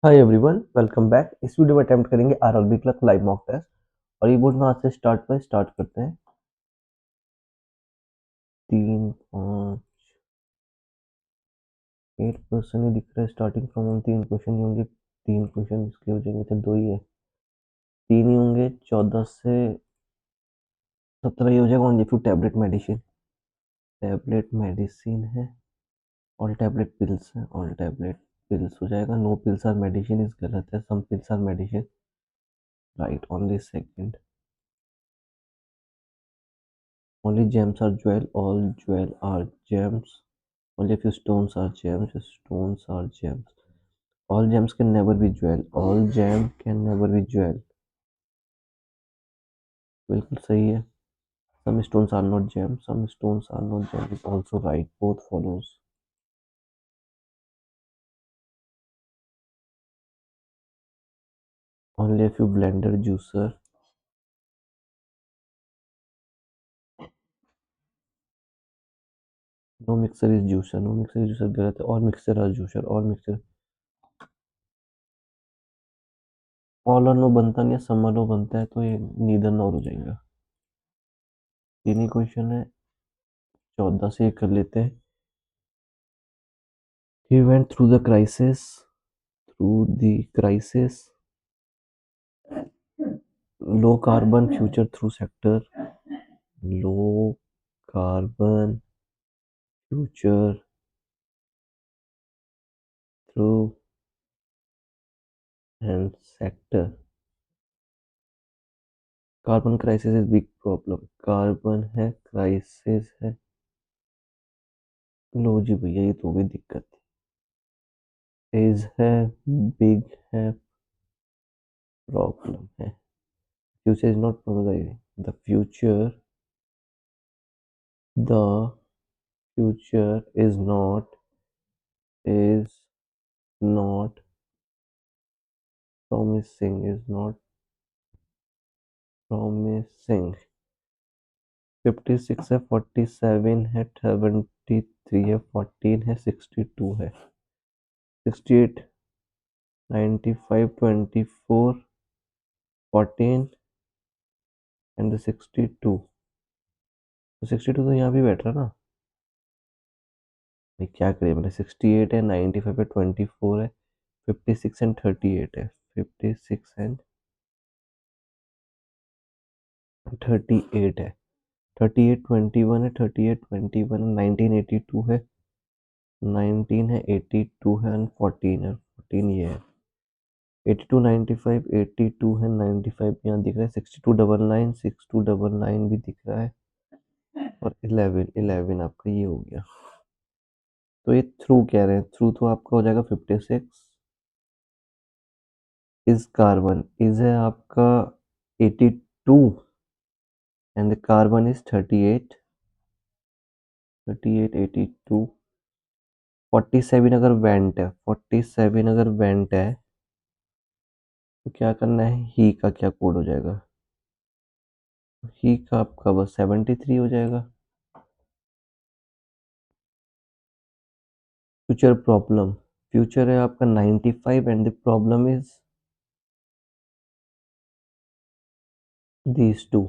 हाय everyone, welcome back. इस video में attempt करेंगे RRB clerk live mock test. और ये बोर्ड में आज से स्टार्ट करते हैं। 3, 5, 8% ही दिख रहा है। स्टार्टिंग फ्रॉम हम 3 क्वेश्चन ही होंगे। 3 क्वेश्चन इसके हो जाएंगे तो 2 ही है। 3 ही होंगे। 14 से 17 ही हो जाएगा। ऑन फ्यू टैबलेट मेडिसिन है। ऑल टैबलेट पिल्स है। ऑल टैबलेट पिल्स हो जाएगा। No pills or medicine is गलत है। Some pills or medicine right. Only second. Only gems are jewel, all jewel are gems. Only a few stones are gems, stones are gems. All gems can never be jewel, all gem can never be jewel. बिल्कुल सही है. Some stones are not gems, some stones are not gems is also right. Both follows. Only a few blender juicer. No mixer is juicer, no mixer is juicer गलत है. All mixer are juicer, all mixer. All और no बनता नहीं है, some और no बनता है तो ये neither nor हो जाएगा. तीन ही क्वेश्चन है. 14 से कर लेते हैं. He went through the crisis. Low carbon future through sector. Low carbon future through and sector. Carbon crisis is big problem. Carbon है, क्राइसिस है. लो जी भैया, ये तो भी दिक्कत इज है, बिग है, प्रॉब्लम है. Future is not the future. The future is not promising. 56 है, 47 है, 73 है, 14 है, 62 है. 68, 95, 24, 14 एंड 62. तो 62 तो यहाँ भी बैठ रहा ना भाई. क्या करें. मैंने 68 है, 95 है, 24 है, 56 एंड 38 है. 56 एंड 38 है. 38, 21 है, 38, 21 है, 1982 है, 19 है, 82 है एंड 14 है. 14 ये है. 82, 95, 82 है, 95 यहाँ दिख रहा है. 6299, 6299 भी दिख रहा है. और 11, 11 आपका ये हो गया. तो ये थ्रू कह रहे हैं. थ्रू तो आपका हो जाएगा 56. इज कार्बन इज है आपका 82 एंड द कार्बन इज 38. 38, 82. 47 अगर वेंट है, 47 अगर वेंट है तो क्या करना है. ही का क्या कोड हो जाएगा. ही का आपका बस 73 हो जाएगा. Future problem. फ्यूचर है आपका 95 and the problem is these two.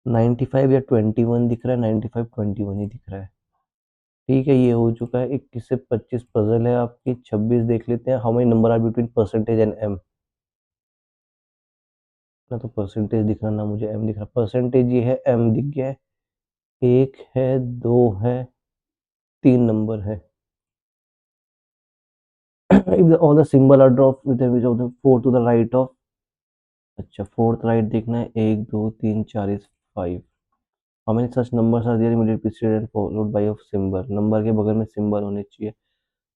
95 या 21 दिख रहा है. 95, 21 ही दिख रहा है. ठीक है, ये हो चुका है. 21 से 25 पजल है आपकी. 26 देख लेते हैं. How many number are between percentage and M. ना तो परसेंटेज दिख रहा ना मुझे एम दिख रहा. परसेंटेज ये है, एम दिख गया है. एक है, दो है, 3 नंबर है. if all the symbol are dropped with which of the four to the right of. अच्छा, फोर्थ राइट देखना है. 1, 2, 3, 4 is 5. How many such numbers are there immediate preceded and followed by a symbol. Number के बगल में symbol होने चाहिए.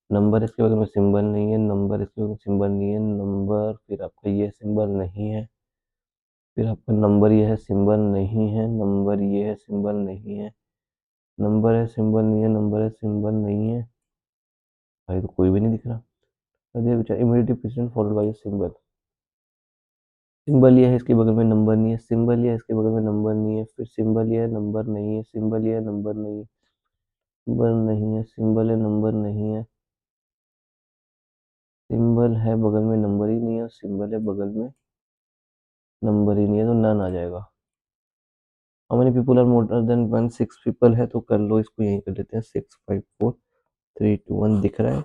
Number इसके बगल में सिंबल नहीं है. नंबर इसके बगल में सिंबल नहीं है. नंबर फिर आपका ये सिंबल नहीं है. फिर आपका नंबर ये है, सिंबल नहीं है. नंबर ये है, सिंबल नहीं है. नंबर है, सिंबल नहीं है. नंबर है, सिंबल नहीं है. भाई तो कोई भी नहीं दिख रहा. Immediately president followed by symbol. Symbol ये है, इसके बगल में नंबर नहीं है. सिंबल ये है, इसके बगल में नंबर नहीं है. फिर सिंबल ये है, नंबर नहीं है. सिंबल ये है, नंबर नहीं है. नंबर नहीं है. सिंबल है, नंबर नहीं है. सिंबल है बगल में, नंबर ही नहीं है, सिंबल है बगल में, नंबर ही नहीं है, तो नन आ जाएगा। How many people are more than one, 6 people है, तो कर लो इसको, यहीं कर लेते हैं। 6 5 4 3 2 1 दिख रहा है,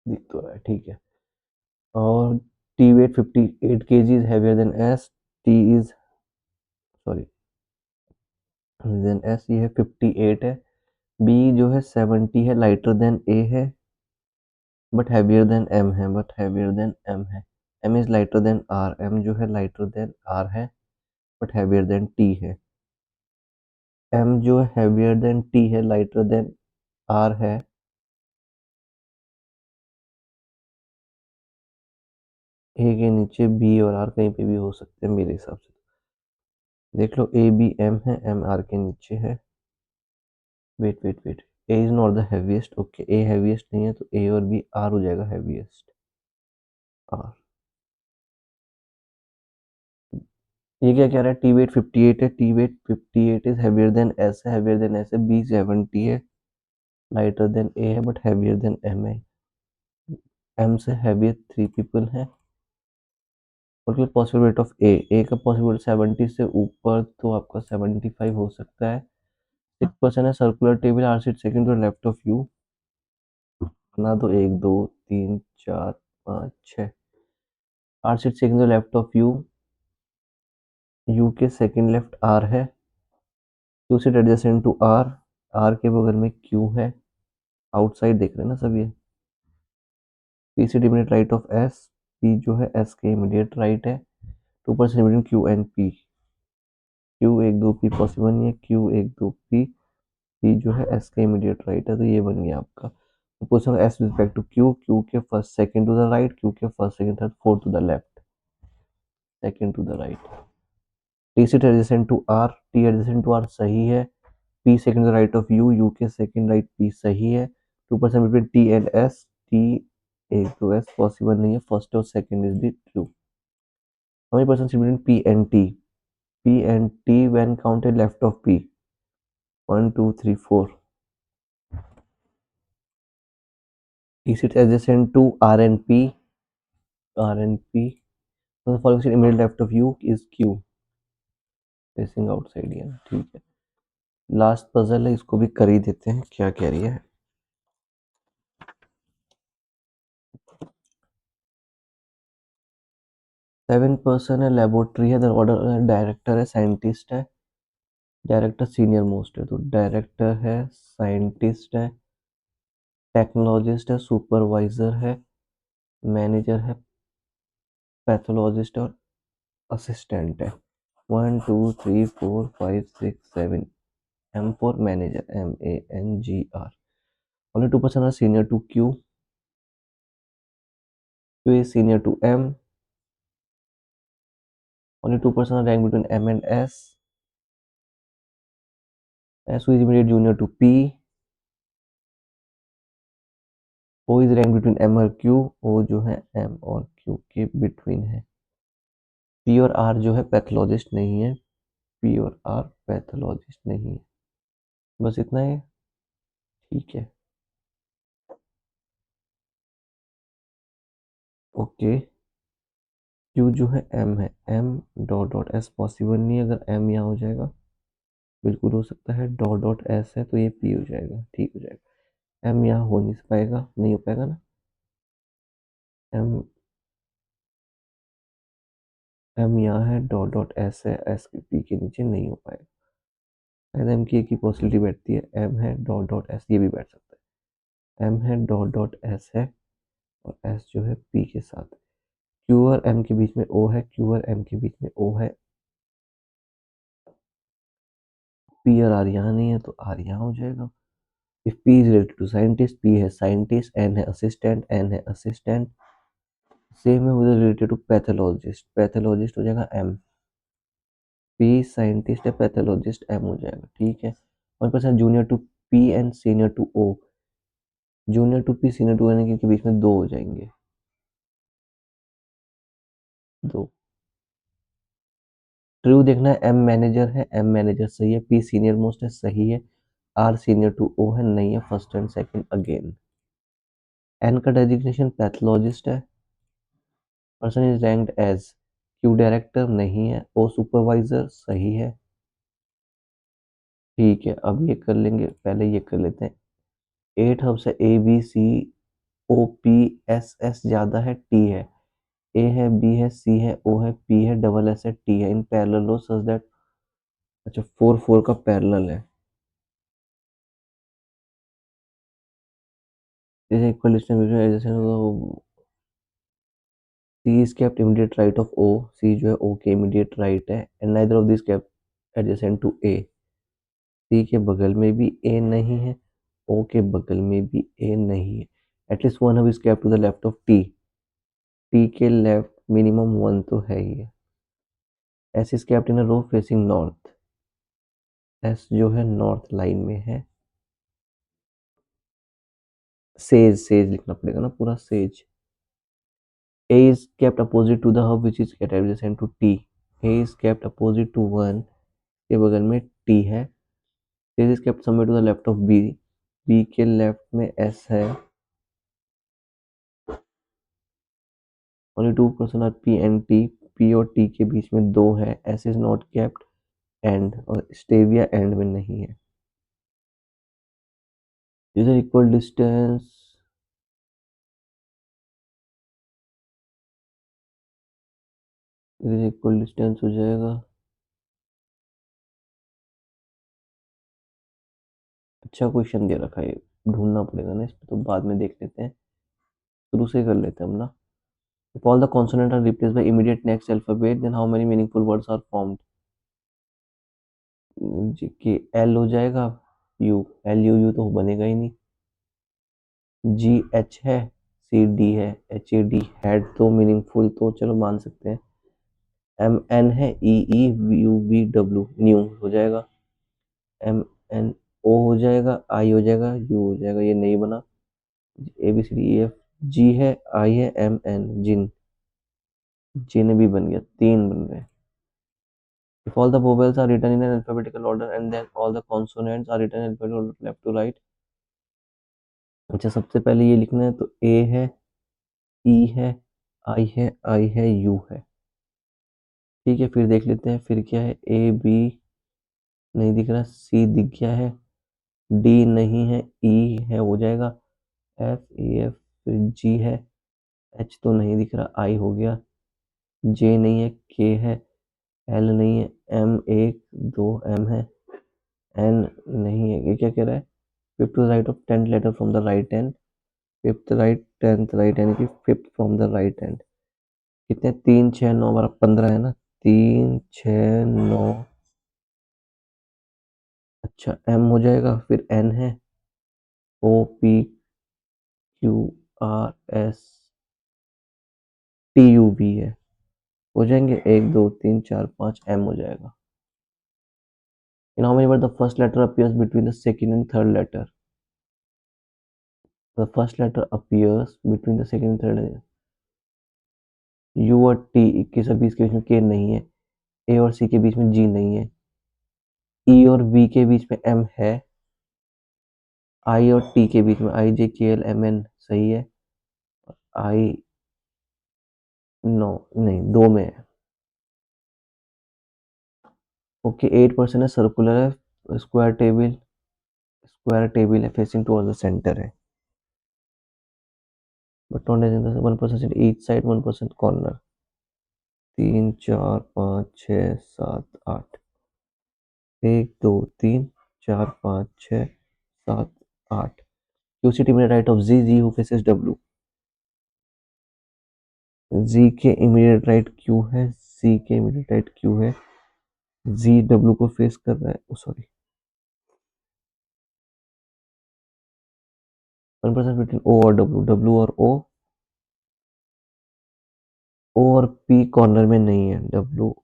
दिख तो रहा है, ठीक है। और T weight 58 kg is heavier than S, T is sorry than S, ये है 58 है। बी जो है 70 है, लाइटर देन ए है, बट हैवियर देन एम है, बट हैवियर देन एम है। M is lighter than R, M जो है लाइटर देन आर है, बट हैवियर देन टी है। एम जो है हैवियर देन टी है, लाइटर देन आर है। ए के नीचे बी और आर कहीं पे भी हो सकते हैं मेरे हिसाब से। देख लो, ए बी एम है, एम आर के नीचे है। Wait wait wait, A is not the heaviest, okay, A heaviest नहीं है, तो ए और बी, आर हो जाएगा हैवीएस्ट, आर। ये क्या कह रहा है, टी वेट 58 है, T weight 58 is heavier than S है, हैवियर देन एस है। बी 70 है, लाइटर देन ए है, बट हैवियर देन एम है। एम से हैवियर 3 पीपल है। और possible rate of A, A का पॉसिबल 70 से ऊपर, तो आपका 75 हो सकता है। 6% है, circular table, R sit second to left of U. बना दो, 1 2 3 4 5 6। R sit second to left of U, U के सेकंड लेफ्ट आर है। Q sit adjacent to R, R के बगल में क्यू है। आउटसाइड देख रहे हैं ना सब ये। P seat immediate right of S, P जो है एस के इमीडिएट राइट है। 2% between Q and P, Q 1 2 P possible नहीं है, क्यू 1 2 पी, पी जो है एस के इमीडिएट राइट है, तो ये बन गया आपका। तो position as respect to Q, Q के first second to the right, Q के first second third fourth to the left, second to the right. T seat adjacent to R, T adjacent to R सही है। P second to the right of U, U के second right P सही है। 2% between T and S, T 1 2 S possible नहीं है, first और second is the true. How many persons between P and T? P and T when counted left of P. 1, 2, 3, 4. T sits adjacent to R and P. R and P. So the following seat immediately left of U is Q. Facing outside here. ठीक है। Last puzzle है, इसको भी कर ही देते हैं, क्या कह रही है। 7 पर्सन है, लेबोरेटरी है, ऑर्डर डायरेक्टर है, साइंटिस्ट है। डायरेक्टर सीनियर मोस्ट है, तो डायरेक्टर है, साइंटिस्ट है, टेक्नोलॉजिस्ट है, सुपरवाइजर है, मैनेजर है, पैथोलॉजिस्ट और असिस्टेंट है। 1 2 3 4 5 6 7। M for manager, MANGR. Only 2% are senior to Q. Q is senior to M. Only 2% are ranked between M and S. S who is immediate junior to P. O is ranked between M और Q. O जो है M और Q के between है। P और R जो है pathologist नहीं है। P और R पैथोलॉजिस्ट नहीं है। बस इतना है, ठीक है, ओके। Q जो है M है, M dot dot S possible नहीं है, अगर M यहाँ हो जाएगा बिल्कुल हो सकता है, डॉट डॉट S है तो ये P हो जाएगा, ठीक हो जाएगा। M यहाँ हो नहीं पाएगा, नहीं हो पाएगा ना। M M यहाँ है, डॉट डॉट S है, S के P के नीचे नहीं हो पाएगा। शायद M की एक ही पॉसिबिलिटी बैठती है, M है डॉट डॉट S, ये भी बैठ सकता है। M है डॉट डॉट S है, और S जो है P के साथ। Q और M के बीच में O है, Q और M के बीच में O है। P और R यहाँ नहीं है, तो R यहाँ हो जाएगा। If P is related to scientist, P है साइंटिस्ट, N है असिस्टेंट, N है असिस्टेंट। सेम है with related to pathologist, pathologist हो जाएगा M। P साइंटिस्ट है, पैथोलॉजिस्ट M हो जाएगा, ठीक है। 1% junior to P and senior to O। Junior to P senior to N के बीच में 2 हो जाएंगे, 2। ट्रू देखना है, M मैनेजर है, M मैनेजर सही है, P सीनियर मोस्ट है, सही है, R सीनियर टू O है, नहीं है, first and second again. N का डेजिग्नेशन पैथोलॉजिस्ट है। Person is ranked as, Q director नहीं है, ओ सुपरवाइजर सही है। ठीक है, अब ये कर लेंगे, पहले ये कर लेते हैं। 8 हब्स है, A B C O P S, S ज्यादा है, टी है, ए है, बी है, सी है, ओ है, पी है, डबल एस है, टी है, in parallel row such that. अच्छा, 4 4 का पैरेलल है। Is equal distance between adjacent, C is kept immediate right of O, C जो है ओ के इमीडिएट राइट है, and neither of this kept adjacent to A. C के बगल में भी ए नहीं है, ओ के बगल में भी ए नहीं है, at least one hub is kept to the left of T, T के लेफ्ट मिनिमम वन तो है ही है। S is kept in a row facing north, S जो है नॉर्थ लाइन में है। सेज, सेज लिखना पड़ेगा ना पूरा, says. A is kept opposite to the hub which is kept adjacent to T. A is kept opposite to 1 के बगल में T है। This is kept somewhere to the left of B. B के left में S है। Only two person are P and T. P और T के बीच में 2 है। S is not kept end, और स्टेविया एंड में नहीं है। These are equal distance, this is equal distance हो जाएगा। अच्छा क्वेश्चन दे रखा है, ढूंढना पड़ेगा ना, इस पे तो बाद में देख लेते हैं, शुरू से कर लेते हैं हम ना। If all the consonants are replaced by immediate next alphabet, then how many meaningful words are formed? जी के एल हो जाएगा, यू, एल यू यू तो बनेगा ही नहीं। जी एच है, सी डी है, एच ए डी, हेड तो मीनिंगफुल तो चलो मान सकते हैं। एम एन है, E E U V W, new हो जाएगा। एम एन ओ हो जाएगा, आई हो जाएगा, यू हो जाएगा, ये नहीं बना। A B C D E F, G है, आई है, एम एन जिन, जिन भी बन गया, 3 बन गए। If all the vowels are written in an alphabetical order and then all the consonants are written in alphabetical order left to right। अच्छा, सबसे पहले ये लिखना है, तो ए है, ई है, आई है, आई है, यू है। ठीक है, फिर देख लेते हैं, फिर क्या है, ए बी नहीं दिख रहा, सी दिख गया है, डी नहीं है, ई है हो जाएगा, एफ ई एफ, फिर जी है, एच तो नहीं दिख रहा, आई हो गया, जे नहीं है, के है, एल नहीं है, एम एक दो एम है, एन नहीं है, ये क्या कह रहा है, fifth right of 10th letter from the right hand, fifth right 10th right यानी कि fifth from the right hand. कितने, 3 6 9 बारह 15 है ना, 3 6 9। अच्छा, एम हो जाएगा, फिर एन है, O P Q R S T U V है, हो जाएंगे 1 2 3 4 5, एम हो जाएगा। In how many word the first letter appears between the second and third letter, the first letter appears between the second and third. U और T 21 और 20 के बीच में के नहीं है, ए और सी के बीच में जी नहीं है, ई और वी के बीच में एम है, आई और टी के बीच में आई जे के एल एम एन सही है, आई नो नहीं, 2 में है। ओके, 8% है, सर्कुलर है, स्क्वायर टेबल है, फेसिंग टुवर्ड्स द सेंटर है, but not as in the 1% each side, 1% corner. 3 4 5 6 7 8, 1 2 3 4 5 6 7 8। क्यूसिटी में right of G, G who faces W, G के इमीडिएट राइट क्यू है, सी के इमीडिएट राइट क्यू है, जी डब्ल्यू को फेस कर रहा है, सॉरी, 1% बिटवीन ओ और डब्ल्यू, डब्ल्यू और ओ और पी कॉर्नर में नहीं है, W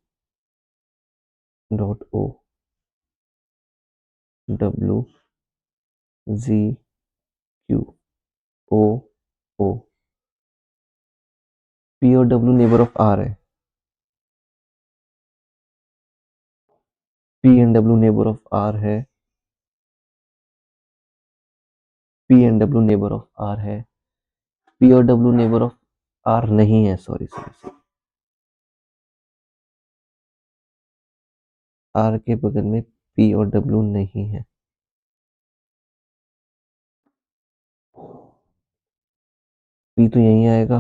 dot O, W G Q O O, P और डब्ल्यू नेबर ऑफ आर है, P and W neighbour of R है, P and W neighbour of R है, P और W नेबर ऑफ R नहीं है, सॉरी सॉरी, R के बगल में P और W नहीं है। P तो यहीं आएगा,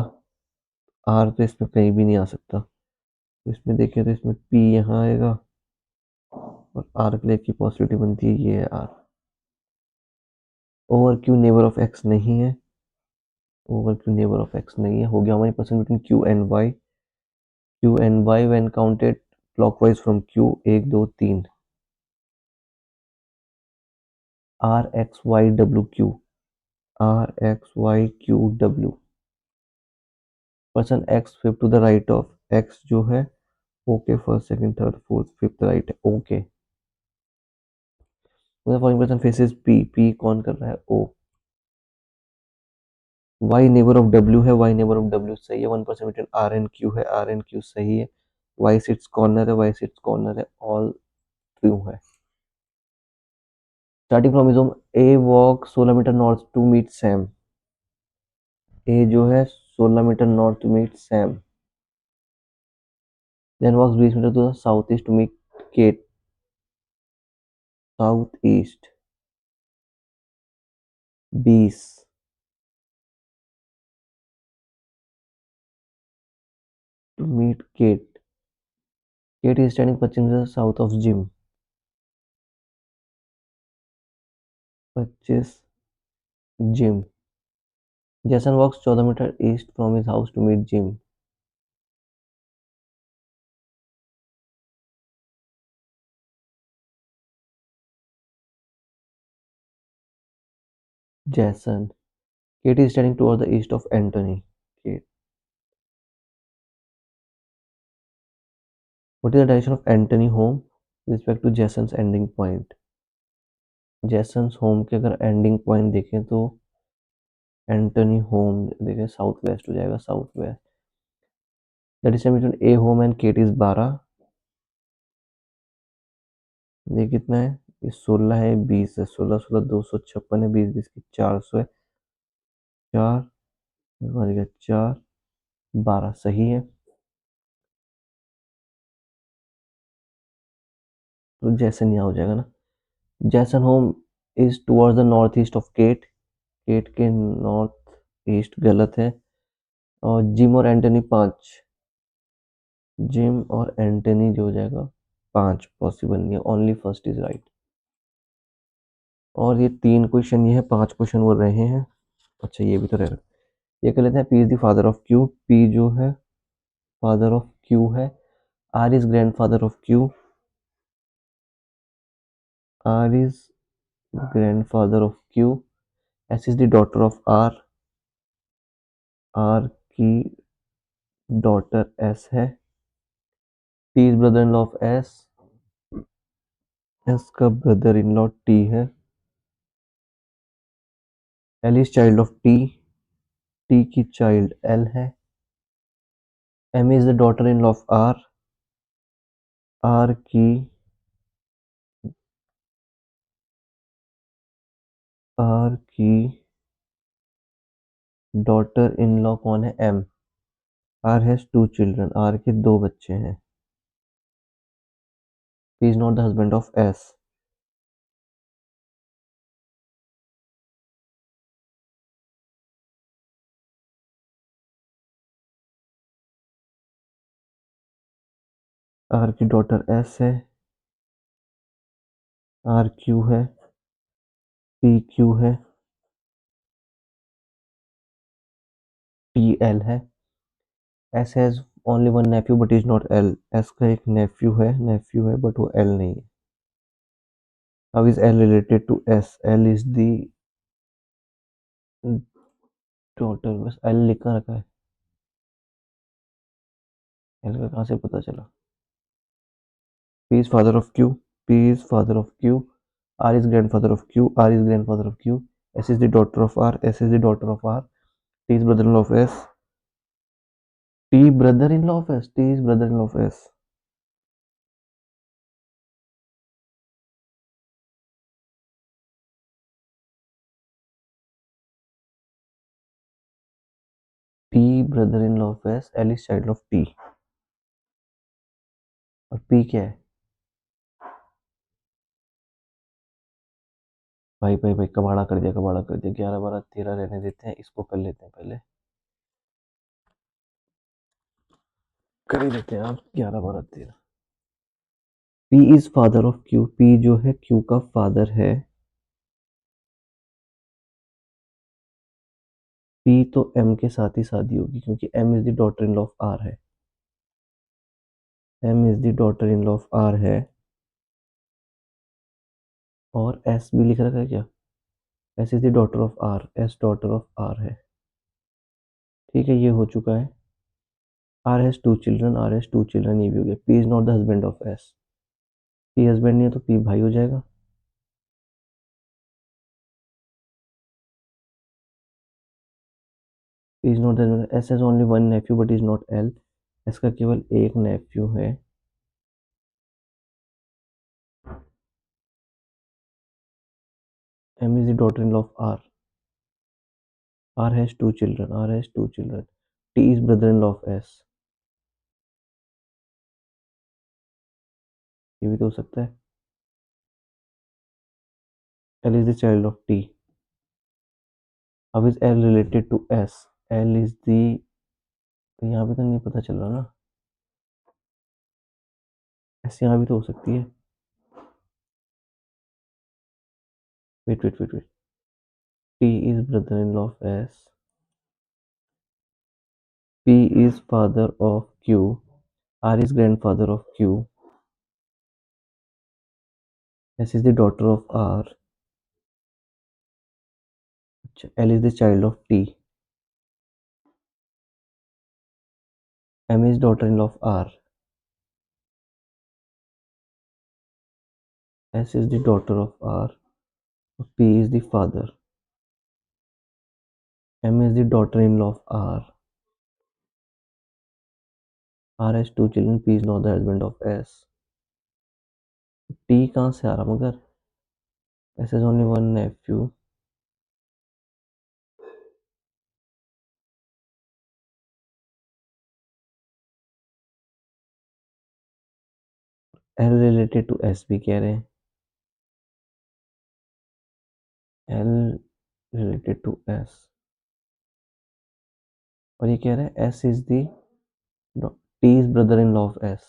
R तो इसमें कहीं भी नहीं आ सकता। तो इसमें देखें तो इसमें P यहाँ आएगा और R के लिए की पॉसिबिलिटी बनती है ये है R। Over Q neighbour of X नहीं है, over Q neighbour of X नहीं है। हो गया हमारी person between Q and Y। Q and Y when counted clockwise from Q 1 2 3 R X Y W Q R X Y Q W। Person X fifth to the right of X जो है okay first second third fourth fifth right है okay. Following person faces P, P कौन कर रहा है O। Y neighbour of W है, Y neighbour of W सही है। 1% बिटवीन R एंड Q है, R एंड Q सही है। Y सिट्स कॉर्नर है, Y सिट्स कॉर्नर है, ऑल ट्रू है। Starting from his home A walk 16 metre north to meet Sam. A जो है 16 metre north to meet Sam. Then walks 20 metre to the south east to meet Kate. South east 20 to meet Kate. Kate is standing 25 metre south of Jim. 25 Jim. Jason walks 14 metre east from his house to meet Jim. Jason. Kate is standing toward the east of Antony. Kate. What is the direction of Antony home respect to Jason's ending point. Jason's home के अगर ending point देखें तो Antony home देखें south west हो जाएगा, south west. The distance between A home and Kate is 12। ये कितना है, ये 16 है, 20 है। 16 16 256 है, 20 20 की 400 है। 4 4 12 सही है। तो जैसन यहाँ हो जाएगा ना। Jason home is towards the north east of Kate. Kate के नॉर्थ ईस्ट गलत है। और जिम और एंटनी 5। जिम और एंटनी जो हो जाएगा 5 पॉसिबल नहीं है, ओनली फर्स्ट इज राइट। और ये 3 क्वेश्चन ये है, 5 क्वेश्चन वो रहे हैं। अच्छा ये भी तो रहेगा। ये कर लेते हैं। P is the father of Q. P जो है फादर ऑफ क्यू है। R is grandfather of Q. R is grandfather of Q. S is the daughter of R. R की डॉटर एस है। T is brother in law of S. S का brother in law T है। L is child of T. T की child L है। M is the daughter in law of R. R की R की daughter in law कौन है, M. R has 2 children. R के 2 बच्चे हैं। He is not the husband of S. R की डॉटर एस है। आर क्यू है। पी क्यू है। टी एल है। S has only one nephew but is not L. S का एक नेफ्यू है बट वो एल नहीं है। How is L related to S. L is the daughter, बस एल लिखा रखा है। एल का कहाँ से पता चला। P is father of Q. P is father of Q. R is grandfather of Q. R is grandfather of Q. S is the daughter of R. S is the daughter of R. T is brother-in-law of S. T brother-in-law of S. T is brother-in-law of S. T brother in law of S, L is child of T। और P क्या है? भाई भाई भाई, कबाड़ा कर दिया, कबाड़ा कर दिया। 11 12 13 रहने देते हैं, इसको कर लेते हैं पहले। कर ही लेते हैं आप, 11 12 13। P is father of Q, P जो है Q का फादर है। P तो M के साथ ही शादी होगी, क्योंकि M is the daughter in law of R है। M is the daughter in law of R है। और S भी लिख रखा है क्या? S is the daughter of R, S daughter of R है। ठीक है, ये हो चुका है। R has two children, R has two children, ये भी हो गया। P is not the husband of S, P husband नहीं है तो P भाई हो जाएगा। P is not the husband, S has only one nephew but is not L, S का केवल एक नेफ्यू है। M is the daughter-in-law of R, R has two children, R has two children, T is brother-in-law of S, ये भी तो हो सकता है। L is the child of T, अब is L related to S, L is the, यहाँ पे तो नहीं पता चल रहा ना, S यहाँ भी तो हो सकती है। Wait wait wait wait, T is brother-in-law of S, P is father of Q, R is grandfather of Q, S is the daughter of R, L is the child of T, M is daughter-in-law of R, S is the daughter of R, P is the father, M is the daughter-in-law of R, R has two children, P is not the husband of S, T कहाँ से आ रहा मगर, S has only one nephew, L related to S भी कह रहे हैं, L related to S, और ये कह रहे हैं S is the, T is brother-in-law of S,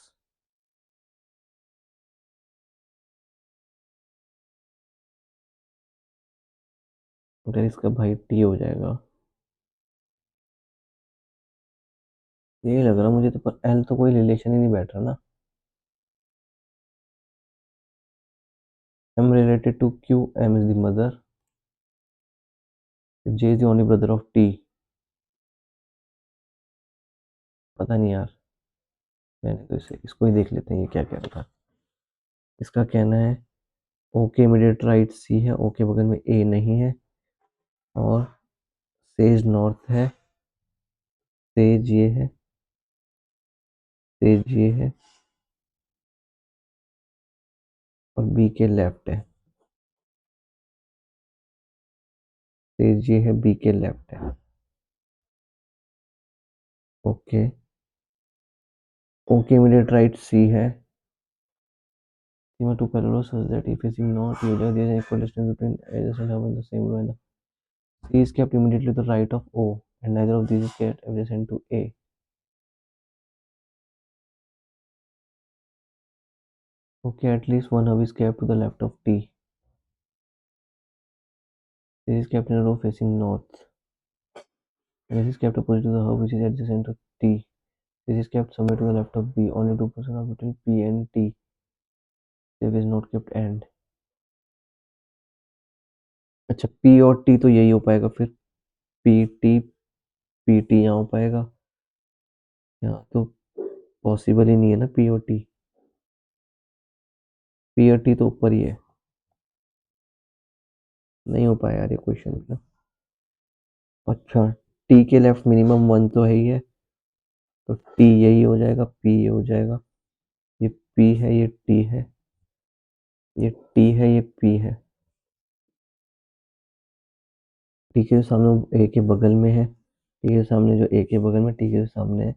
अगर इसका भाई T हो जाएगा, यही लग रहा मुझे तो, पर L तो कोई रिलेशन ही नहीं बैठ रहा ना। M related to Q, M is the mother, J is the only brother of T, पता नहीं यार, मैंने तो इसे, इसको ही देख लेते हैं ये क्या कह रहा था। इसका कहना है ओके इमीडिएट राइट सी है, ओके बगल में ए नहीं है, और सेज नॉर्थ है, सेज ये है, सेज ये है, और बी के लेफ्ट है, सेज ये है, बी के लेफ्ट है। Okay, okay immediate right C है, सीमा to parallel such that if is not used there is equal distance between edges and have the same row and C is kept immediately to the right of O and neither of these is kept adjacent to A. Okay, at least one hub is kept to the left of T. This is kept in a row facing north. This is kept opposite to the hub which is adjacent to T. This is kept somewhere to the left of B. Only 2% of between P and T. Save is not kept and. अच्छा, P और T तो यही हो पाएगा फिर, P T, P T यहाँ हो पाएगा, यहाँ तो पॉसिबल ही नहीं है ना पी और टी, पी और टी तो ऊपर ही है, नहीं हो पाया यार ये क्वेश्चन ना। अच्छा, टी के लेफ्ट मिनिमम 1 तो है ही है, तो टी यही हो जाएगा, पी ये हो जाएगा, ये पी है, ये टी है, ये टी है, ये पी है। टी के सामने ए के बगल में है, टी के सामने जो ए के बगल में टी के सामने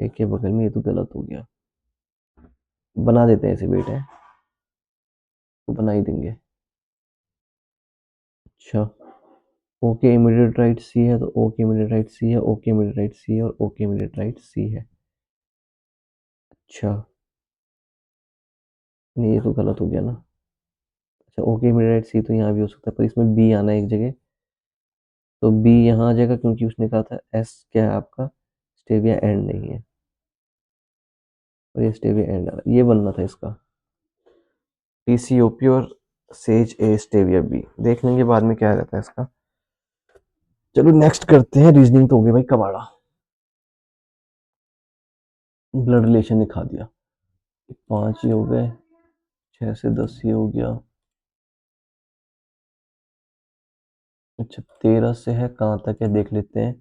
ए के बगल में, ये तो गलत हो गया। बना देते हैं इसे वेट है, तो बना ही देंगे। अच्छा, ओ के इमीडिएट राइट सी है, तो ओ के इमीडिएट राइट सी है, ओ के इमीडिएट राइट सी है और ओ के इमीडिएट राइट सी है। अच्छा, नहीं ये तो गलत हो गया ना। अच्छा, ओ के इमीडिएट राइट सी तो यहाँ भी हो सकता है, पर इसमें बी आना है एक जगह, तो बी यहाँ आ जाएगा क्योंकि उसने कहा था एस क्या है आपका, स्टेविया एंड नहीं है, और ये स्टेविया एंड आ रहा है, ये बनना था इसका। पीसीओपी और सेज ए स्टेविया बी, देख लेंगे बाद में क्या रहता है इसका। चलो नेक्स्ट करते हैं, रीजनिंग तो हो गई भाई कबाड़ा। ब्लड रिलेशन दिखा दिया, 5 ही हो गए, 6 से 10 ही हो गया। अच्छा, 13 से है, कहाँ तक है देख लेते हैं।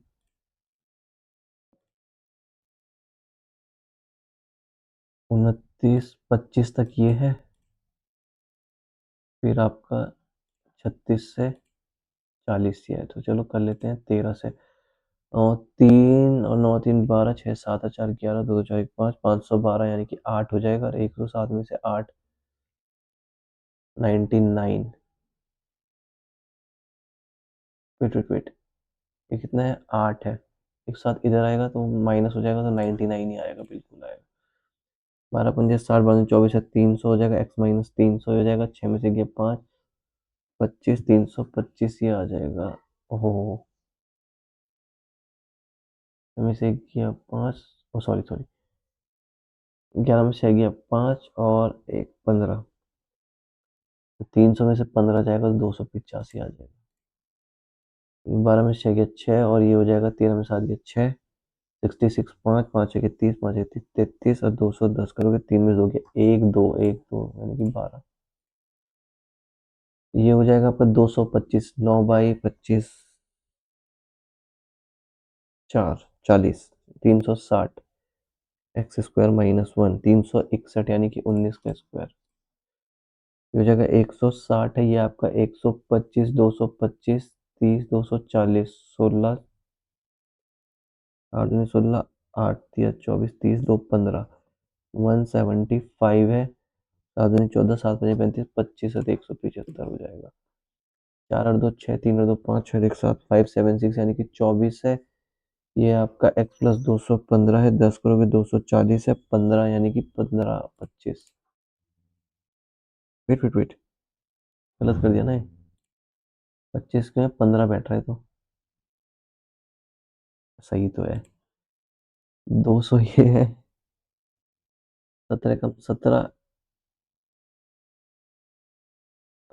29 25 तक ये है, फिर आपका 36 से 40 ही है, तो चलो कर लेते हैं 13 से। और 3 और 9 3 12, 6 7 4 11, 2 4 1 5, 512 यानी कि 8 हो जाएगा, और 107 में से 8 99। वेट वेट वेट, ये कितना है, 8 है, एक साथ इधर आएगा तो माइनस हो जाएगा, तो 99 ही आएगा, बिल्कुल आएगा। 12 पंजे 60, 12 24 है, 300 हो जाएगा, एक्स माइनस 300 हो जाएगा, 6 में से गया 5, 25, 325 ये आ जाएगा। ओहो, में से गया 5, ओ सॉरी सॉरी, 11 में से गया 5 और एक 15, तो 300 में से 15 जाएगा तो 285 आ जाएगा। 12 में से गया 6 और ये हो जाएगा, 13 में से गया 6, 66, 5 5 एक 30, 5 एक 33 और 210 करोगे, 3 में से हो गया 1 2 1 2 यानी कि 12, ये हो जाएगा आपका 225, 9 बाई 25, 4 40, 360, एक्स स्क्वायर माइनस 1, 361 यानी कि 19 का स्क्वायर, ये हो जाएगा 160 है, ये आपका 125, 225, 30, 240, 16, 8 दूनी 16, 8 या 24, 30 2 15, 175 है, 7 दूनी 14, 7 5 35, 25 है, तो 175 हो जाएगा। 4 और 2 6, 3 और 2 5, 6 1 7, 576 यानी कि 24 है, ये आपका x प्लस 215 है, 10 करोगे 240 है, 15 यानी कि 15 25। वेट वेट वेट, गलत कर दिया ना, 25 में 15 बैठ रहा है, तो सही तो है। 200 ये है, 17 कम 17,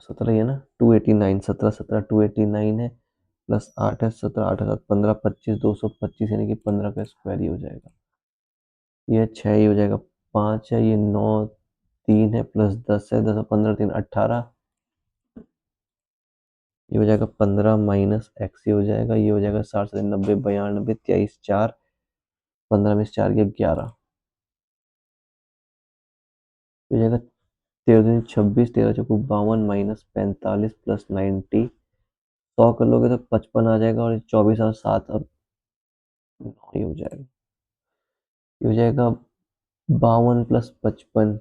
17 ये ना 289, 17 17 289 है, प्लस 8 है, 17 8 7 15 25, 225 यानी कि 15 का स्क्वायर ही हो जाएगा। ये 6 ही हो जाएगा, 5 है, ये 9 3 है, प्लस 10 है, 10 और 15 3 18, ये हो जाएगा 15 माइनस एक्स, ये हो जाएगा, ये हो जाएगा 60 90 92 23 4, 15 में से 4 गया 11, ये हो जाएगा 13 दूनी 26, 13 चौको 52 माइनस 45 प्लस 90, 100 कर लोगे तो 55 आ जाएगा, और 24 और 7 और 9 ही हो जाएगा, ये हो जाएगा 52 प्लस 55,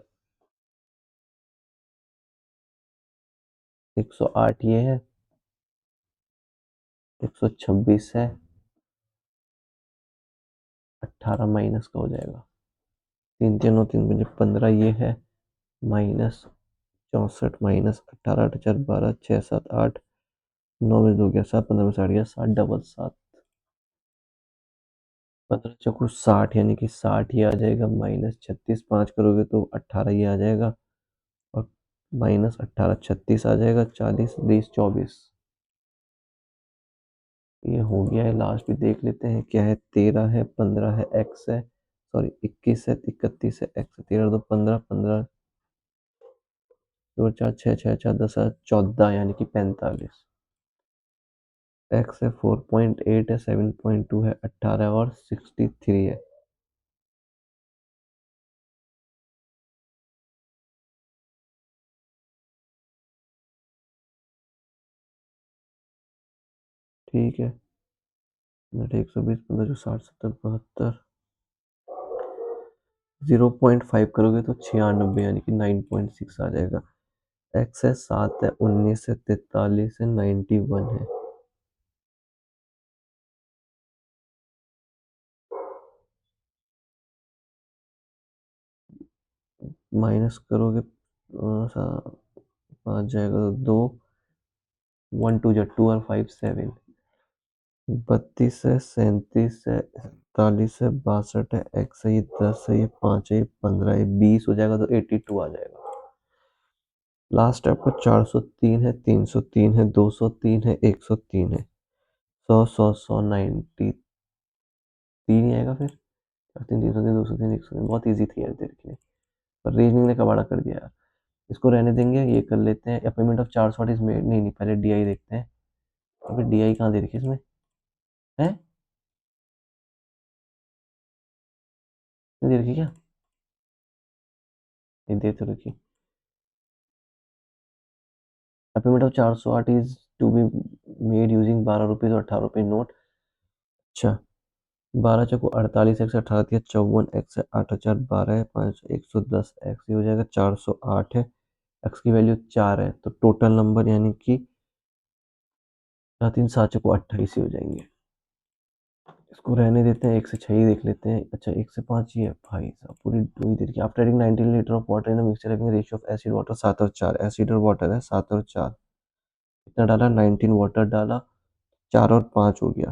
108 ये है, 126 है, 18 माइनस का हो जाएगा, 3 3 9 3 5 15 ये है, माइनस 64 माइनस 18 8 4 12 6 7 8, 9 में 2 गया 7, 15 में 60 गया 7 डबल 7, 15 चौको 60 यानी कि 60 ही आ जाएगा, माइनस 36 5 करोगे तो 18 ही आ जाएगा, और माइनस 18 36 आ जाएगा, 40 20 24, ये हो गया है। लास्ट भी देख लेते हैं क्या है, 13 है, 15 है, एक्स है, सॉरी 21 है, 31 है, एक्स है, 13 2 15, 15 2 4 6 6 4 10 14 यानी कि 45, एक्स है 4.8 है, 7.2 है, 18 और 63 है। ठीक है। मिनट 120 15 60 70 72 0.5 करोगे तो 96 यानी कि 9.6 आ जाएगा। एक्स है 7 है 19 है 43 है 91 है। माइनस करोगे 5 जाएगा तो 2 1 2 जा 2 और 5 7 32 है 37 है 47 है 62 है एक्स है ये 10 है ये 5 है ये 15 है 20 हो जाएगा तो 82 आ जाएगा। लास्ट है आपका 403 है 303 है 203 है 103 है 100 90 3 ही आएगा फिर। 303 203 103 बहुत इजी थी यार तेरे के लिए, पर रीजनिंग ने कबाड़ा कर दिया यार। इसको रहने देंगे, ये कर लेते हैं। अपॉइंटमेंट ऑफ 400 इज मेड, नहीं नहीं पहले डीआई देखते हैं। अभी डीआई कहाँ दे रखी है इसमें है, नहीं दे रखी क्या, नहीं दे तो रखी। Appointment of 408 is to be made using 12 rupees और 18 रुपये नोट। अच्छा 12 चौको 48 एक्स 18 54 एक्स है 8012 है 5 110 एक्स, ये हो जाएगा 408 है। एक्स की वैल्यू 4 है तो टोटल नंबर यानी कि 3 7 चौको 28 ही हो जाएंगे। इसको रहने देते हैं, 1 से 6 ही देख लेते हैं। अच्छा 1 से 5 ही है भाई साहब, पूरी दो ही दे रखी है। After adding 19 litre of water in mixture having ratio of acid water 7 और 4, एसिड और वाटर है 7 और 4, कितना डाला 19 वाटर डाला, 4 और 5 हो गया,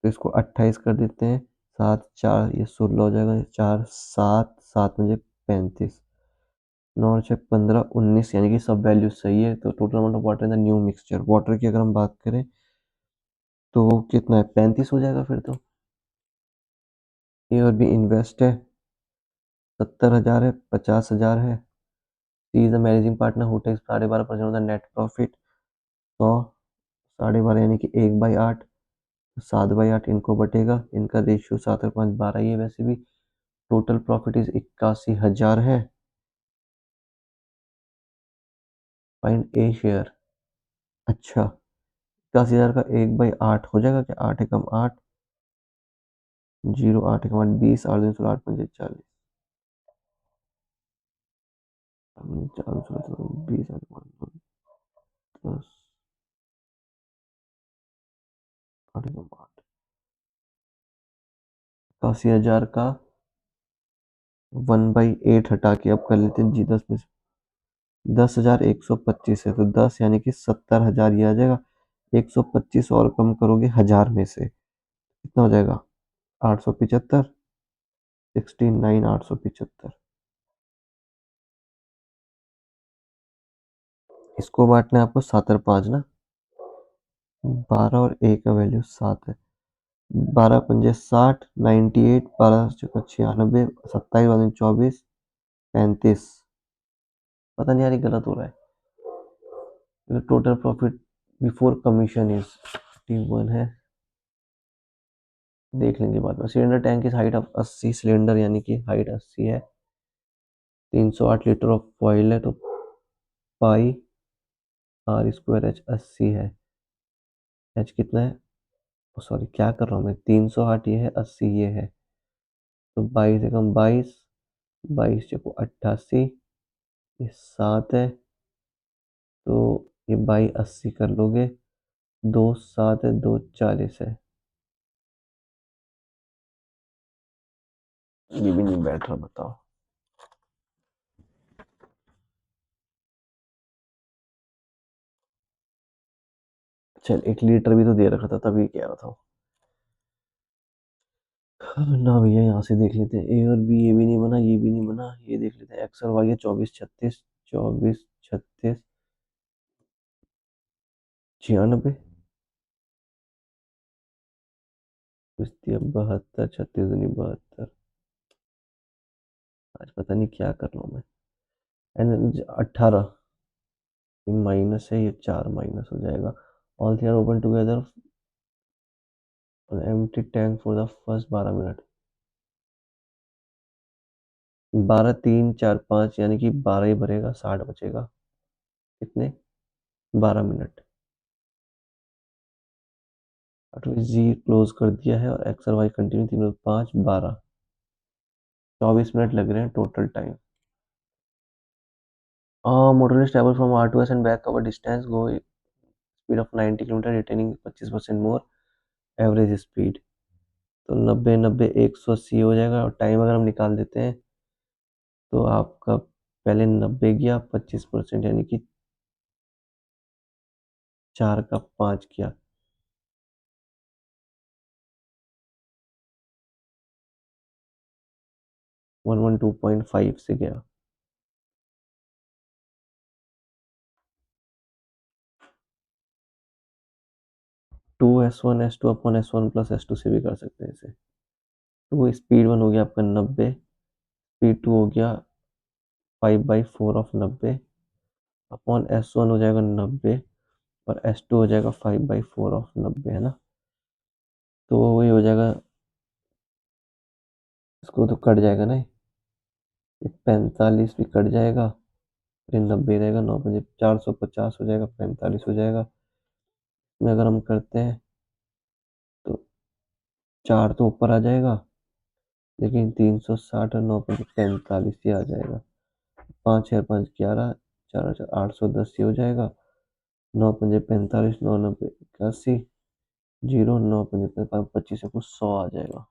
तो इसको 28 कर देते हैं। 7 4 ये 16 हो जाएगा, 4 7 7 मुझे 35, 9 और 6 15 19 यानी कि सब वैल्यू सही है। तो total amount of water in the new mixture, water की अगर हम बात करें तो कितना है 35 हो जाएगा फिर तो। ए और बी इन्वेस्ट है 70,000 है 50,000 है। C is the managing partner who takes 12.5% of the net profit. 100 12.5 यानी कि 1/8, 7/8 इनको बटेगा, इनका रेशियो 7 और 5 12 ही है वैसे भी। टोटल प्रॉफिट इज 81,000 है। फाइंड ए शेयर। अच्छा 81,000 का 1/8 हो जाएगा क्या, 8 एकम 8 0 8 एकम 8 20 8 दिन 16 8 पंजे 40 4 20 10 8 एकम 8 81,000 का 1/8 हटा के अब कर लेते हैं जी 10 में से 10,125 है तो 10 यानी कि 70,000 ये आ जाएगा। 125 और कम करोगे 1000 में से कितना हो जाएगा 875, 69 875। इसको बांटना है आपको 7 और 5 ना, 12 और a का वैल्यू 7 है। 12 पंजे 60 98 12 चौका 96 27 वाले 24 35। पता नहीं यार ये गलत हो रहा है। Total profit before commission is 51 है, देख लेंगे बाद में। सिलेंडर टैंक की हाइट ऑफ 80 सिलेंडर यानी कि हाइट 80 है। 308 लीटर ऑफ ऑयल है तो पाई आर स्क्वायर एच 80 है। एच कितना है, सॉरी क्या कर रहा हूँ मैं, 308 ये है 80 ये है, तो 22 एकम 22 22 चौको 88, ये 7 है तो ये 22 80 कर लोगे, 2 7 है 2 40 है। ये भी नहीं बैठ रहा बताओ। चल 1 लीटर भी तो दे रखा था तभी कह रहा था। ना भैया यहाँ से देख लेते हैं, ए और बी ये भी नहीं बना ये भी नहीं बना, ये देख लेते हैं एक्स और वाई है 24 36 24 36 96 72 36 दूनी 72। आज पता नहीं क्या कर रहा हूँ मैं। एंड 18 माइनस है, ये 4 माइनस हो जाएगा। All three are open together empty tank for the first 12 minute. 12 3 4 5 यानी कि 12 ही भरेगा, 60 बचेगा। कितने 12 मिनट। आठवीं जी क्लोज कर दिया है और एक्स और वाई कंटिन्यू, 3 5 12, 24 मिनट लग रहे हैं total time. Motorist travel from R to S and back cover distance go speed of 90 kilometre retaining 25% more average speed. तो 90 90 180 हो जाएगा, और टाइम अगर हम निकाल देते हैं तो आपका पहले 90 गया 25%, यानी कि 4 का 5 किया, 112.5 से गया। To S1 S2 upon S1 plus S2 से भी कर सकते हैं इसे। तो स्पीड 1 हो गया आपका 90, स्पीड 2 हो गया 5/4 ऑफ 90 अपॉन S1 हो जाएगा 90, और S2 हो जाएगा 5/4 ऑफ 90, है ना। तो वही हो जाएगा, इसको तो कट जाएगा ना, ये 45 भी कट जाएगा, फिर 90 रहेगा, 9 450 हो जाएगा, 45 हो जाएगा। में अगर हम करते हैं तो 4 तो ऊपर आ जाएगा, लेकिन 360 और 9 45 ही आ जाएगा। 5 6 5 11, 4 4 810 ही हो जाएगा। 9 5 45, 9 90 81, 0 9 5 25 कुछ 100 आ जाएगा।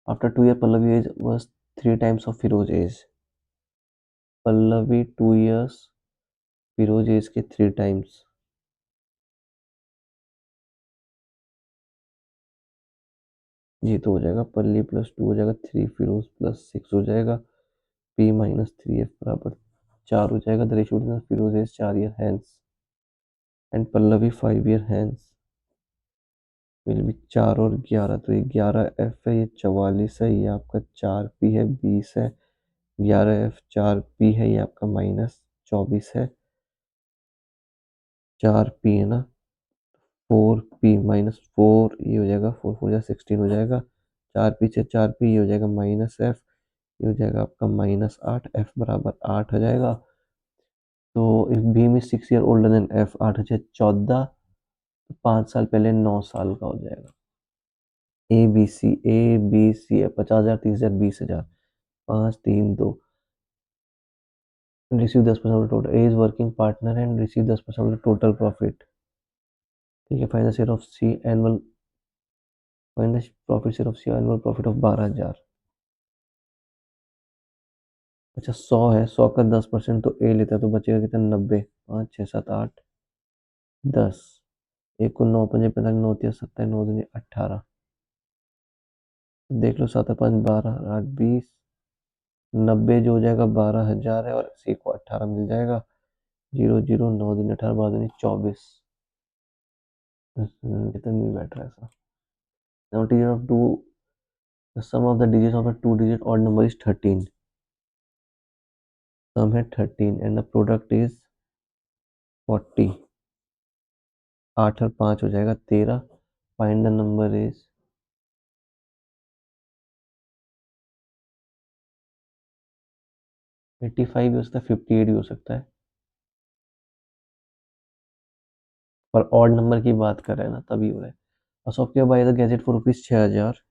After 2 year Pallavi age was 3 times of Firoz age. Pallavi 2 years Firoz age के 3 times। जी तो हो जाएगा पल्ली +2 हो जाएगा, 3 फिरोज +6 हो जाएगा, P-3F बराबर 4 हो जाएगा। The ratio Firoz age 4 year hence and Pallavi 5 year hence will be 4 और 11, तो ये 11F है, ये 44 है, ये आपका 4P है, 20 है। 11F 4P है, ये आपका -24 है, 4P है ना। 4P-4 ये हो जाएगा, 4 4 16 हो जाएगा। 4P से 4P ये हो जाएगा -F, ये हो जाएगा आपका -8, F बराबर 8 हो जाएगा। तो if Bhim is 6 year older than F, 8 से 14, तो 5 साल पहले 9 साल का हो जाएगा। A B C 50,000 30,000 20,000, 5 3 2, receive 10% of total, A is working partner and receive 10% of total profit. ठीक है, final share of C annual, final profit share of C annual profit of 12,000। अच्छा 100 है, 100 का 10% तो ए लेता है, तो बचेगा कितना, 90, 5 6 7 8 10, एक को 9 5 45 9 3 17 9 दूनी 18, देख लो 7 5 12 8 20, 90 जो हो जाएगा 12,000 है, और सी को 18 मिल जाएगा। 0 0 9 दूनी 18 12 दूनी 24, कितना नहीं बैठ रहा है ऐसा। Now digit of two, the sum of the digits of a two-digit odd number is 13. Sum है 13 and the product is 40. 8 और 5 हो जाएगा 13। Find the number is 85 भी हो सकता है, 58 भी हो सकता है, पर ऑड नंबर की बात कर रहे हैं ना, तभी हो रहा है। और software by the gadget for ₹6,000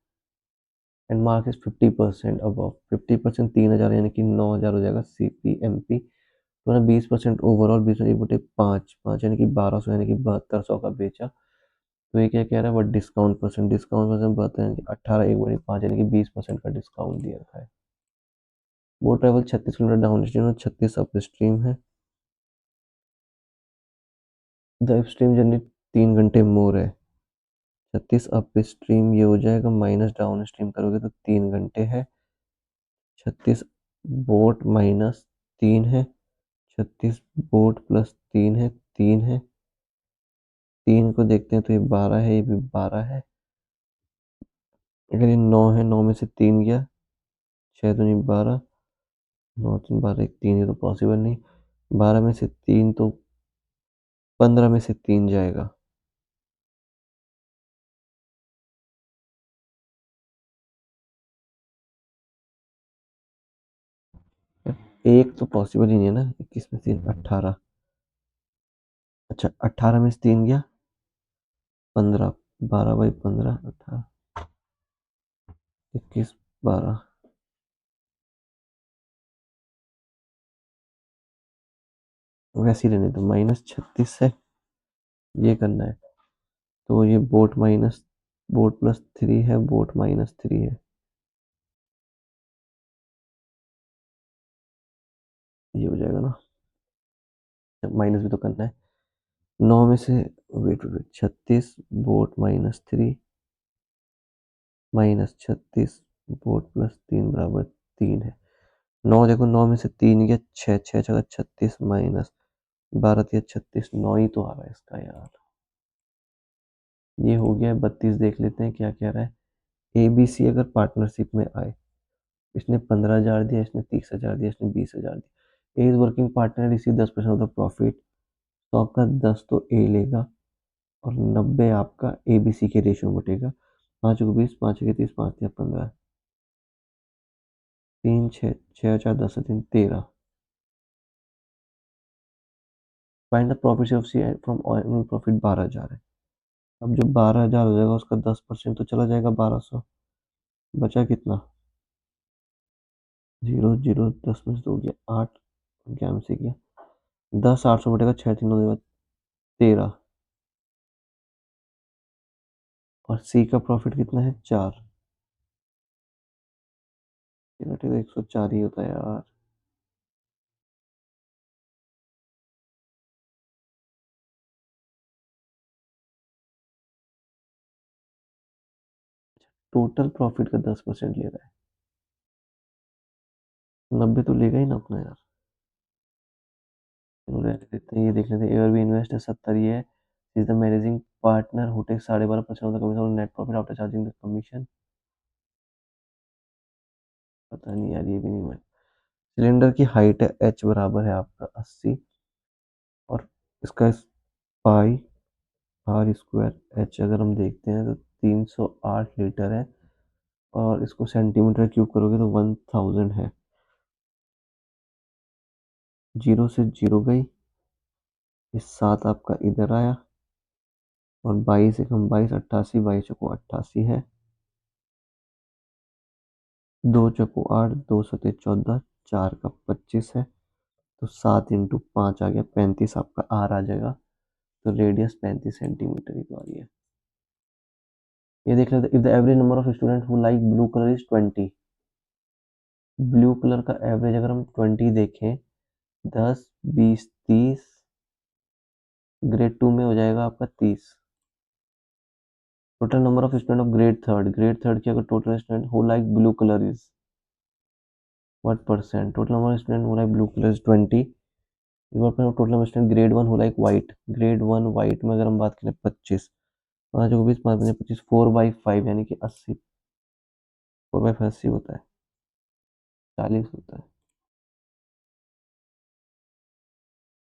and mark is 50% above. 50% 3,000 यानी कि 9,000 हो जाएगा, CPMP। तो ना 20% ओवरऑल, 20/5 5 यानी कि 1,200, यानी कि 7,200 का बेचा। तो ये क्या कह रहा है, वो डिस्काउंट परसेंट बताते हैं कि 18 1/5 यानी कि 20% का डिस्काउंट दिया रखा है। वो ट्रेवल 36 किलोमीटर डाउन स्ट्रीम और 36 अप स्ट्रीम है। द अप स्ट्रीम जर्नी 3 घंटे मोर है। 36 अप स्ट्रीम ये हो जाएगा, माइनस डाउन स्ट्रीम करोगे तो 3 घंटे है। 36 बोट -3 है, 36 बोट +3 है, 3 है। 3 को देखते हैं तो ये 12 है, ये भी 12 है। अगर ये 9 है, 9 में से 3 गया, 6 दूनी 12, 9 3 12 1 3, ये तो पॉसिबल नहीं। 12 में से 3 तो 15 में से 3 जाएगा। एक तो पॉसिबल ही नहीं है ना, 21 में से 18। अच्छा 18 में से 3 गया, 15, 12/15, 18, 21, 12। वैसे ही रहने दो, -36 है, ये करना है। तो ये बोट +3 है, बोट -3 है, ये हो जाएगा ना। माइनस भी तो करना है। 9 में से, वेट वेट, 36 बोट -3 -36 बोट +3 बराबर 3 है। 9 देखो, 9 में से 3 गया 6, 6 जगह 36 माइनस 12 या 36, 9 ही तो आ रहा है इसका यार। ये हो गया 32। देख लेते हैं क्या कह रहा है। ABC अगर पार्टनरशिप में आए, इसने 15,000 दिया, इसने 30,000 दिया, इसने 20,000 दिया। A is working partner, receive 10% of the profit. तो आपका 10 तो ए लेगा और 90 आपका ABC के रेशियो में बटेगा। 5 को 20, 5 के 30, 5 या 15, 3 6, 6 4 10 3 13। Find the profit of C from annual profit 12,000 है। अब जो 12,000 हो जाएगा उसका 10% तो चला जाएगा 1200। बचा कितना? 0 0, 10 में से 2 गया 8, 11 में से गया 10, 800 बटेगा 6, 3 9 13। और सी का प्रॉफिट कितना है? 4। ये बटेगा 104 ही होता है यार। टोटल प्रॉफिट का 10% ले रहा है, 90 तो लेगा ही ना अपना यार। चलो रहने देते हैं, ये देख लेते हैं। एयर भी इन्वेस्ट है 70, ये है। Is the managing partner who takes 12.5% of the commission on net profit after charging the commission. पता नहीं यार, ये भी नहीं मैं। सिलेंडर की हाइट है h बराबर है आपका 80, और इसका पाई आर स्क्वायर एच अगर हम देखते हैं तो 308 लीटर है, और इसको सेंटीमीटर क्यूब करोगे तो 1000 है। 0 से 0 गई, इस 7 आपका इधर आया, और 22 से कम 22, 88, 22 को 88 है, 2 चौको 8, 2 सते 14, 4 का 25 है। तो 7 × 5 आ गया 35, आपका आर आ जाएगा। तो रेडियस 35 सेंटीमीटर ही तो आ रही है। ये देख लेते, if the average number of student who like blue colour is 20। Blue colour का एवरेज अगर हम 20 देखें, 10 20 30, ग्रेड 2 में हो जाएगा आपका 30। Total number of student of grade third की अगर total student who like blue colour is what percent? Total number of student who like blue colour is 20। Total number student grade 1 who like white, grade 1 white में अगर हम बात करें 25, 5 को 20, 5 25, 4/5 यानी कि 80। 4/5 80 होता है, 40 होता है,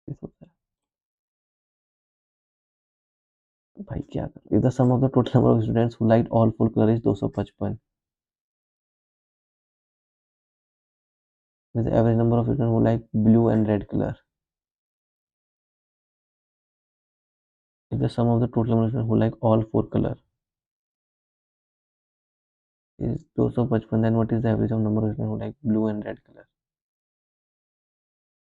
30 होता है। भाई क्या कर, इधर sum of the total number of students who like all full colour is 255। with the average number of students who like blue and red color. If the sum of the total number of students who like all four color is 255, then what is the average of number of students who like blue and red color?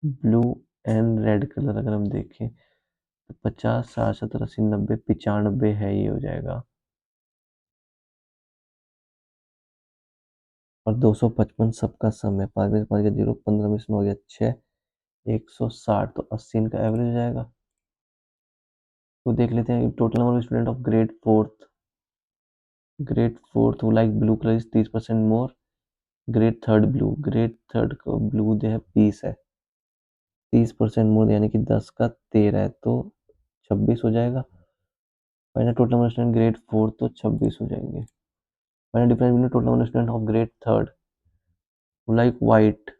Blue and red colour अगर हम देखें तो 50, 60, 70, 80, 90, 95 है, ये हो जाएगा। और 255 सबका सम है, 5 में से 5 का 0, 15 में से 9 गया 6, 160, तो 80 इनका एवरेज हो जाएगा। तो देख लेते हैं total number of student of grade fourth who like blue colour is 30% more. Grade third को ब्लू जो है 20 है, 30% मोर यानी कि 10 का 13 है, तो 26 हो जाएगा। Final total number student grade fourth तो 26 हो जाएंगे। Final difference between total number student of grade third like white,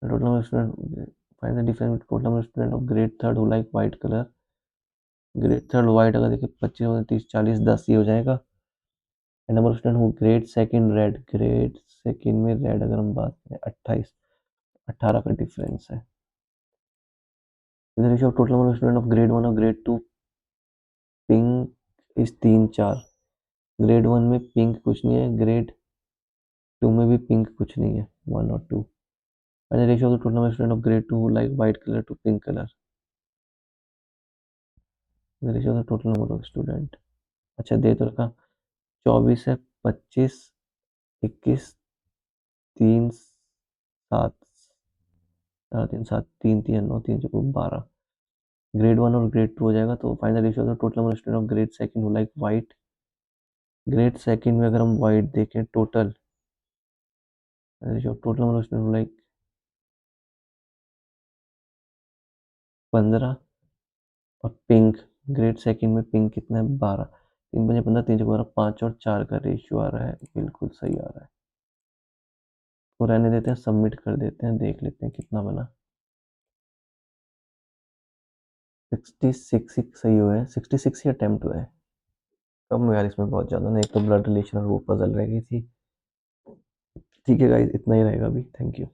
total number student, final difference total number student of grade third like white colour. Grade third white अगर देखिए 25, 30, 40, 10 ही हो जाएगा। Number of student who grade second red, grade second में red अगर हम बात करें 28, 18 का डिफरेंस है। The ratio of total number of students of grade 1 और grade 2 पिंक इस 3 4, ग्रेड 1 में पिंक कुछ नहीं है, ग्रेड 2 में भी पिंक कुछ नहीं है, 1 और 2। Final ratio of the total number student of grade 2 like white colour to pink colour, ratio of the total number of student. अच्छा दे तो रखा, 24 है, 25, 21, 3 7, 4 3 7, 3 3 9, 3 4 12, ग्रेड 1 और ग्रेड 2 हो जाएगा। तो final ratio of the total number student of grade second हो लाइक वाइट, ग्रेड सेकंड में अगर हम वाइट देखें total ratio total number of student like 15, और पिंक ग्रेड सेकंड में पिंक कितना है 12, 3 5 15, 3 4 12, 5 और 4 का रेशियो आ रहा है, बिल्कुल सही आ रहा है। तो रहने देते हैं, सबमिट कर देते हैं, देख लेते हैं कितना बना। 66 ही सही हुआ है, 66 ही अटेम्प्ट हुआ है। कम यार इसमें बहुत ज़्यादा ना, एक तो ब्लड रिलेशन और वो पजल रह गई थी। ठीक है गाइस, इतना ही रहेगा अभी, थैंक यू।